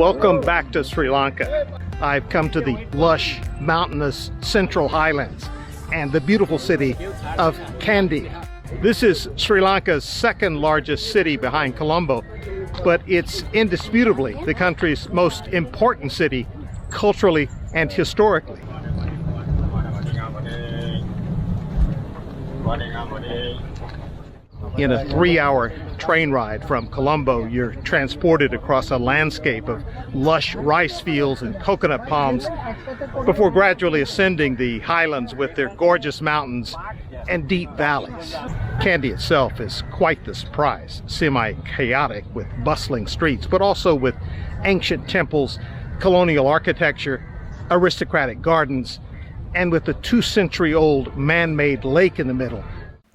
Welcome back to Sri Lanka. I've come to the lush, mountainous Central Highlands and the beautiful city of Kandy. This is Sri Lanka's second largest city behind Colombo, but it's indisputably the country's most important city culturally and historically. In a 3-hour train ride from Colombo, you're transported across a landscape of lush rice fields and coconut palms before gradually ascending the highlands with their gorgeous mountains and deep valleys. Kandy itself is quite the surprise, semi-chaotic with bustling streets, but also with ancient temples, colonial architecture, aristocratic gardens, and with the 2-century-old man-made lake in the middle.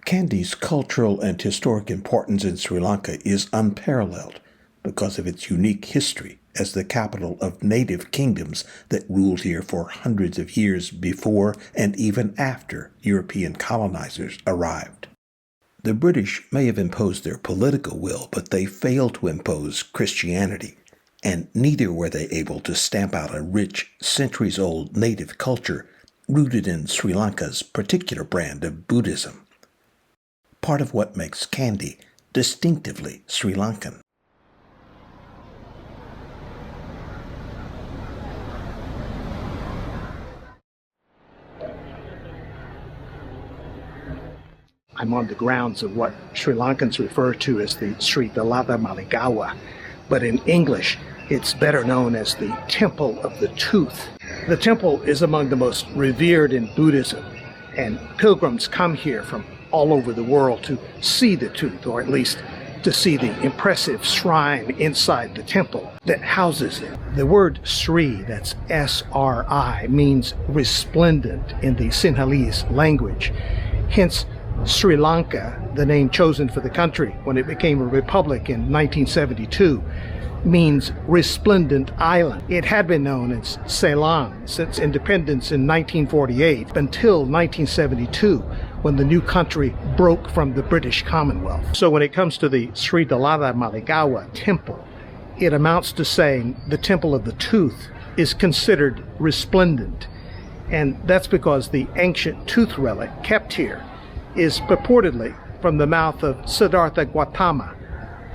Kandy's cultural and historic importance in Sri Lanka is unparalleled because of its unique history as the capital of native kingdoms that ruled here for hundreds of years before and even after European colonizers arrived. The British may have imposed their political will, but they failed to impose Christianity, and neither were they able to stamp out a rich, centuries-old native culture rooted in Sri Lanka's particular brand of Buddhism. Part of what makes Kandy distinctively Sri Lankan. I'm on the grounds of what Sri Lankans refer to as the Sri Dalada Maligawa, but in English it's better known as the Temple of the Tooth. The temple is among the most revered in Buddhism, and pilgrims come here from all over the world to see the tooth, or at least to see the impressive shrine inside the temple that houses it. The word Sri, that's S-R-I, means resplendent in the Sinhalese language. Hence, Sri Lanka, the name chosen for the country when it became a republic in 1972, means resplendent island. It had been known as Ceylon since independence in 1948 until 1972, when the new country broke from the British Commonwealth. So when it comes to the Sri Dalada Maligawa temple, it amounts to saying the Temple of the Tooth is considered resplendent. And that's because the ancient tooth relic kept here is purportedly from the mouth of Siddhartha Gautama,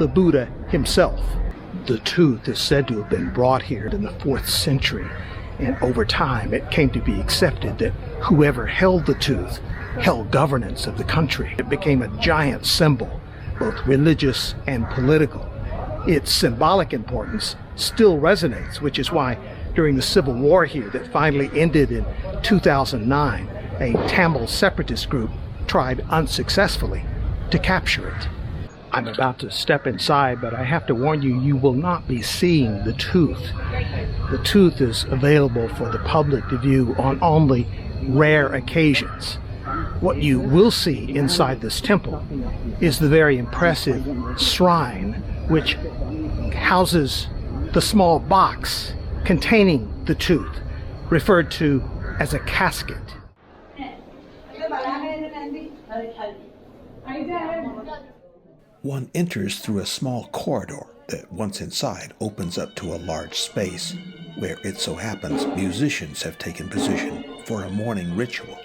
the Buddha himself. The tooth is said to have been brought here in the 4th century, and over time it came to be accepted that whoever held the tooth held governance of the country. It became a giant symbol, both religious and political. Its symbolic importance still resonates, which is why during the civil war here that finally ended in 2009, a Tamil separatist group tried unsuccessfully to capture it. I'm about to step inside, but I have to warn you, you will not be seeing the tooth. The tooth is available for the public to view on only rare occasions. What you will see inside this temple is the very impressive shrine, which houses the small box containing the tooth, referred to as a casket. One enters through a small corridor that, once inside, opens up to a large space where it so happens musicians have taken position for a morning ritual.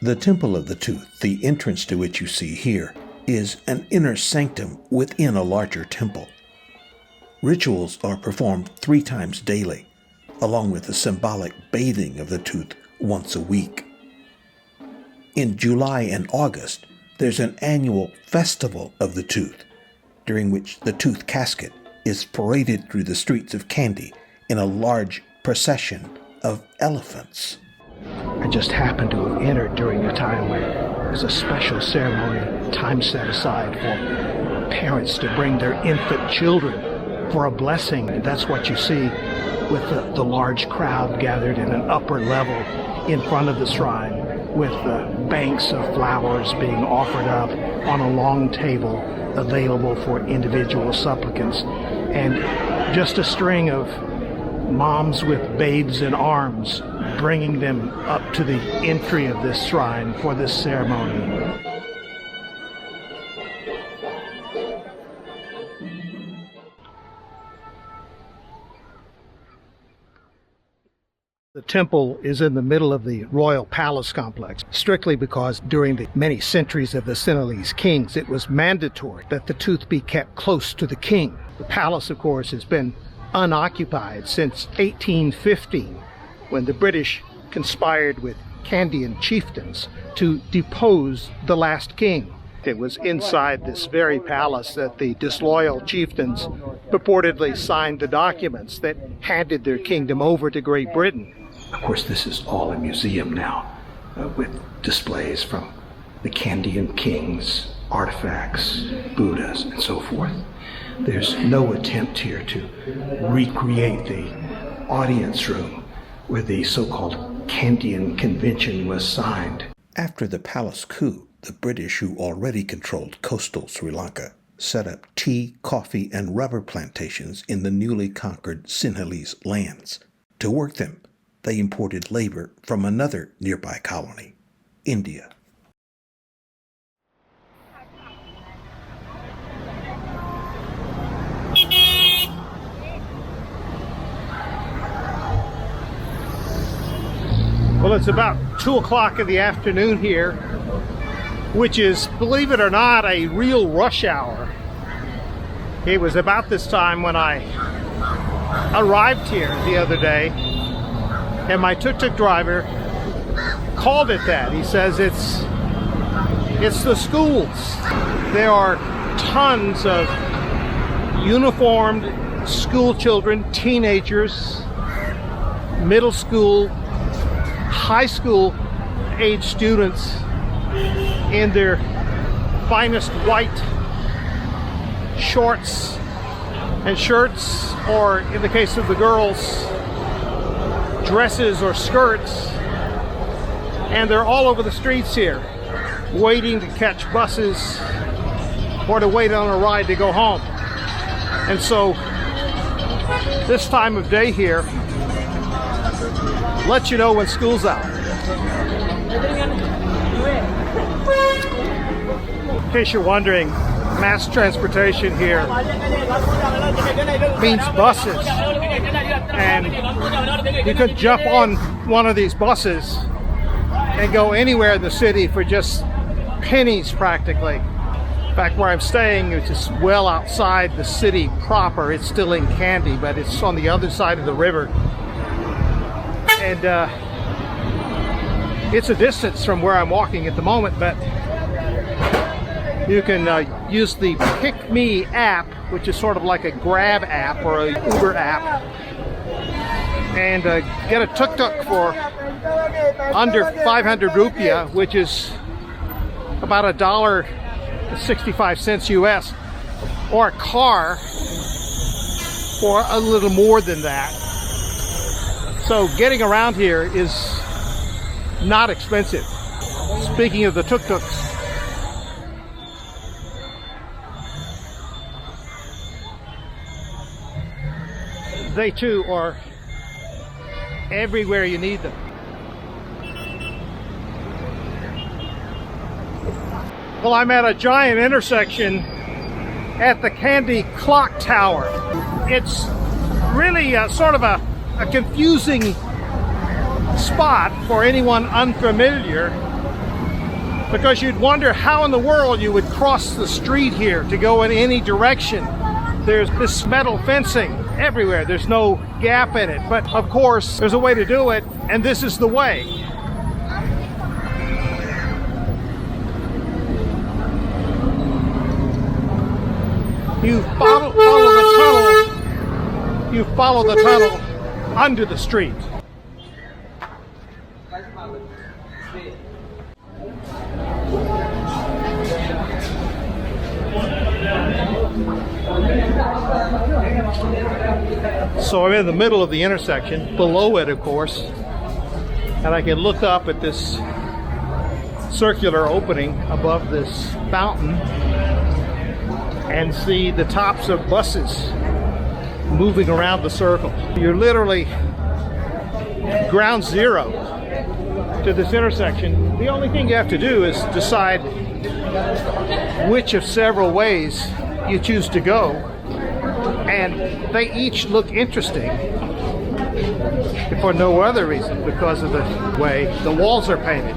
The Temple of the Tooth, the entrance to which you see here, is an inner sanctum within a larger temple. Rituals are performed 3 times daily, along with the symbolic bathing of the tooth once a week. In July and August, there's an annual Festival of the Tooth, during which the tooth casket is paraded through the streets of Kandy in a large procession of elephants. I just happened to have entered during a time when there's a special ceremony, time set aside for parents to bring their infant children for a blessing. And that's what you see with the large crowd gathered in an upper level in front of the shrine, with banks of flowers being offered up on a long table available for individual supplicants, and just a string of moms with babes in arms bringing them up to the entry of this shrine for this ceremony. The temple is in the middle of the royal palace complex, strictly because during the many centuries of the Sinhalese kings, it was mandatory that the tooth be kept close to the king. The palace, of course, has been unoccupied since 1815, when the British conspired with Kandian chieftains to depose the last king. It was inside this very palace that the disloyal chieftains purportedly signed the documents that handed their kingdom over to Great Britain. Of course, this is all a museum now, with displays from the Kandian kings, artifacts, Buddhas, and so forth. There's no attempt here to recreate the audience room where the so-called Kandian Convention was signed. After the palace coup, the British, who already controlled coastal Sri Lanka, set up tea, coffee, and rubber plantations in the newly conquered Sinhalese lands. To work them, they imported labor from another nearby colony, India. Well, it's about 2 o'clock in the afternoon here, which is, believe it or not, a real rush hour. It was about this time when I arrived here the other day, and my tuk-tuk driver called it that. He says it's the schools. There are tons of uniformed school children, teenagers, middle school, high school age students in their finest white shorts and shirts, or in the case of the girls, dresses or skirts, and they're all over the streets here waiting to catch buses or to wait on a ride to go home. And so this time of day here lets you know when school's out. In case you're wondering, mass transportation here means buses, and you could jump on one of these buses and go anywhere in the city for just pennies practically. In fact, where I'm staying, which is well outside the city proper, it's still in Kandy, but it's on the other side of the river. And it's a distance from where I'm walking at the moment, but you can use the Pick Me app, which is sort of like a Grab app or a Uber app, and get a tuk-tuk for under 500 rupiah, which is about $1.65 US, or a car for a little more than that. So getting around here is not expensive. Speaking of the tuk-tuks, they too are everywhere you need them. Well, I'm at a giant intersection at the Kandy Clock Tower. It's really sort of a confusing spot for anyone unfamiliar, because you'd wonder how in the world you would cross the street here to go in any direction. There's this metal fencing everywhere. There's no gap in it. But of course, there's a way to do it, and this is the way. You follow the tunnel. You follow the tunnel under the street. So I'm in the middle of the intersection, below it of course, and I can look up at this circular opening above this fountain and see the tops of buses moving around the circle. You're literally ground zero to this intersection. The only thing you have to do is decide which of several ways you choose to go, and they each look interesting for no other reason because of the way the walls are painted.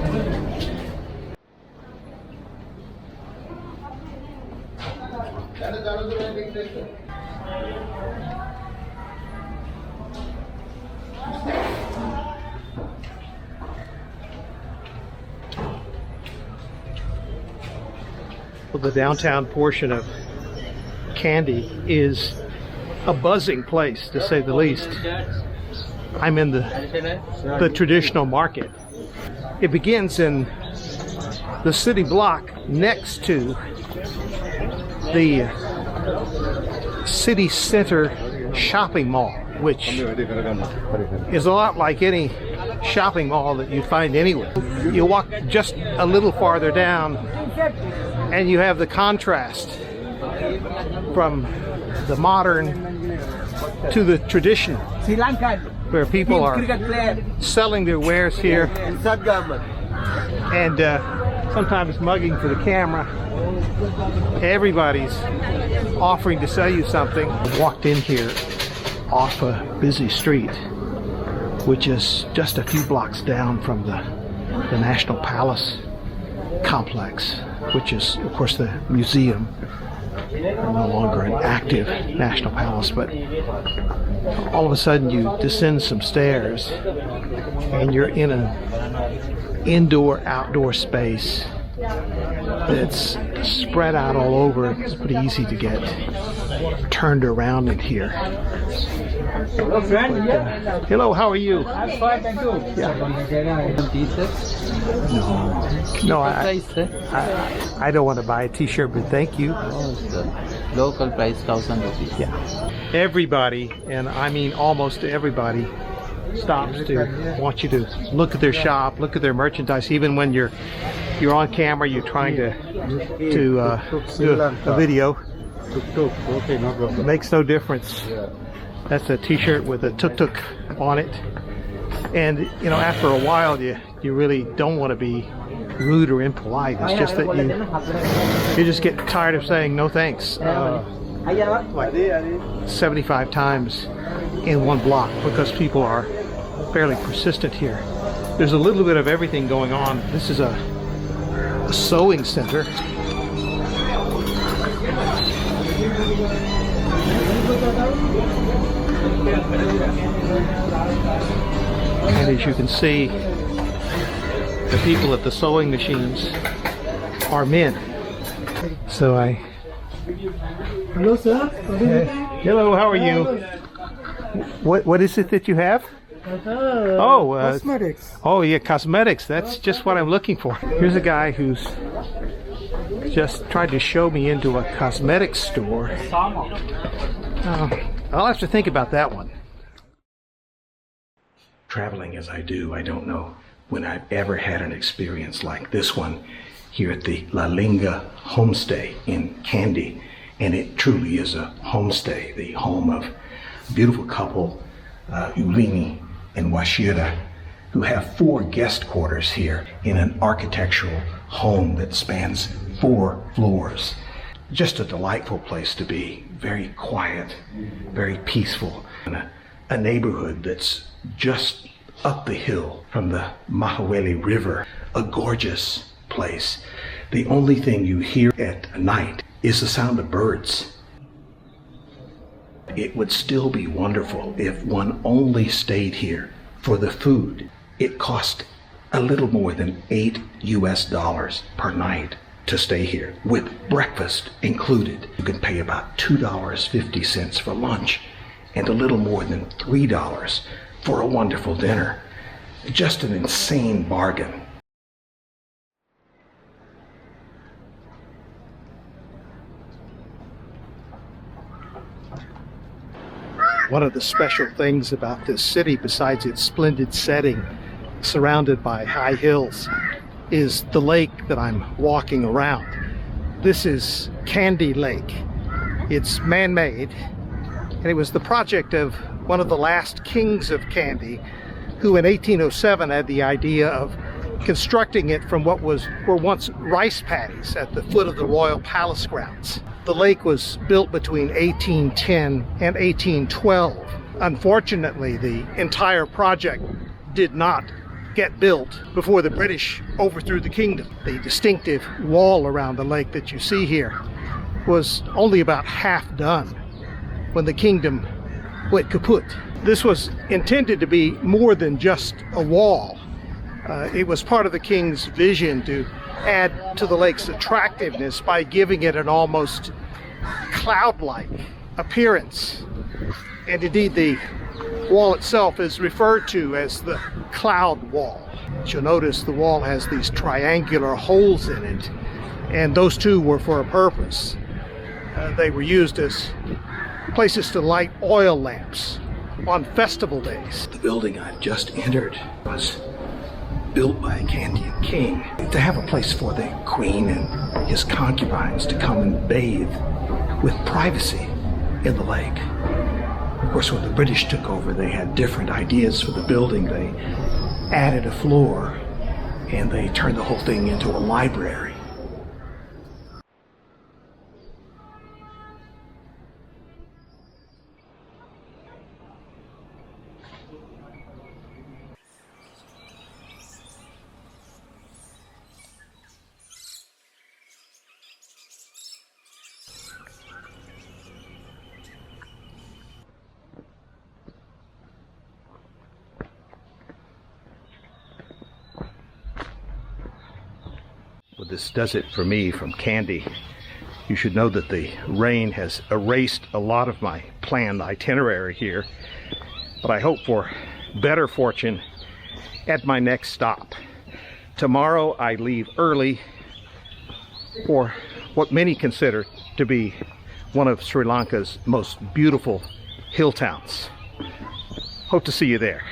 Well, the downtown portion of Kandy is a buzzing place, to say the least. I'm in the traditional market. It begins in the city block next to the city center shopping mall, which is a lot like any shopping mall that you find anywhere. You walk just a little farther down and you have the contrast from the modern to the traditional, Sri Lanka, where people are selling their wares here and sometimes mugging for the camera. Everybody's offering to sell you something. I walked in here off a busy street, which is just a few blocks down from the National Palace complex, which is, of course, the museum. No longer an active National Palace, but all of a sudden you descend some stairs and you're in an indoor-outdoor space that's spread out all over. It's pretty easy to get turned around in here. Hello, friend. Hello, how are you? I'm fine, thank you. Yeah. No, I don't want to buy a t-shirt, but thank you. Local price 1,000 rupees. Yeah. Everybody, and I mean almost everybody, stops to want you to look at their shop, look at their merchandise. Even when you're on camera, you're trying to do a video. It makes no difference. That's a t-shirt with a tuk-tuk on it. And you know, after a while you really don't want to be rude or impolite. It's just that you just get tired of saying no thanks like 75 times in one block, because people are fairly persistent here. There's a little bit of everything going on. This is a sewing center. And as you can see, the people at the sewing machines are men. So Hello, sir. hello, how are you? What is it that you have? Cosmetics. Oh yeah, cosmetics. That's just what I'm looking for. Here's a guy who's just tried to show me into a cosmetics store. I'll have to think about that one. Traveling as I do, I don't know when I've ever had an experience like this one here at the La Linga homestay in Kandy. And it truly is a homestay, the home of a beautiful couple, Ulini and Washira, who have 4 guest quarters here in an architectural home that spans 4 floors. Just a delightful place to be, very quiet, very peaceful, and a neighborhood that's just up the hill from the Mahaweli River, a gorgeous place. The only thing you hear at night is the sound of birds. It would still be wonderful if one only stayed here for the food. It cost a little more than $8 per night to stay here, with breakfast included. You can pay about $2.50 for lunch and a little more than $3 for a wonderful dinner. Just an insane bargain. One of the special things about this city, besides its splendid setting, surrounded by high hills, is the lake that I'm walking around. This is Kandy Lake. It's man-made, and it was the project of one of the last kings of Kandy, who in 1807 had the idea of constructing it from what were once rice paddies at the foot of the royal palace grounds. The lake was built between 1810 and 1812. Unfortunately, the entire project did not get built before the British overthrew the kingdom. The distinctive wall around the lake that you see here was only about half done when the kingdom went kaput. This was intended to be more than just a wall. It was part of the king's vision to add to the lake's attractiveness by giving it an almost cloud-like appearance. And indeed, the wall itself is referred to as the cloud wall. You'll notice the wall has these triangular holes in it, and those two were for a purpose. They were used as places to light oil lamps on festival days. The building I've just entered was built by a Kandian king to have a place for the queen and his concubines to come and bathe with privacy in the lake. Of course, when the British took over, they had different ideas for the building. They added a floor and they turned the whole thing into a library. Well, this does it for me from Kandy. You should know that the rain has erased a lot of my planned itinerary here, but I hope for better fortune at my next stop. Tomorrow I leave early for what many consider to be one of Sri Lanka's most beautiful hill towns. Hope to see you there.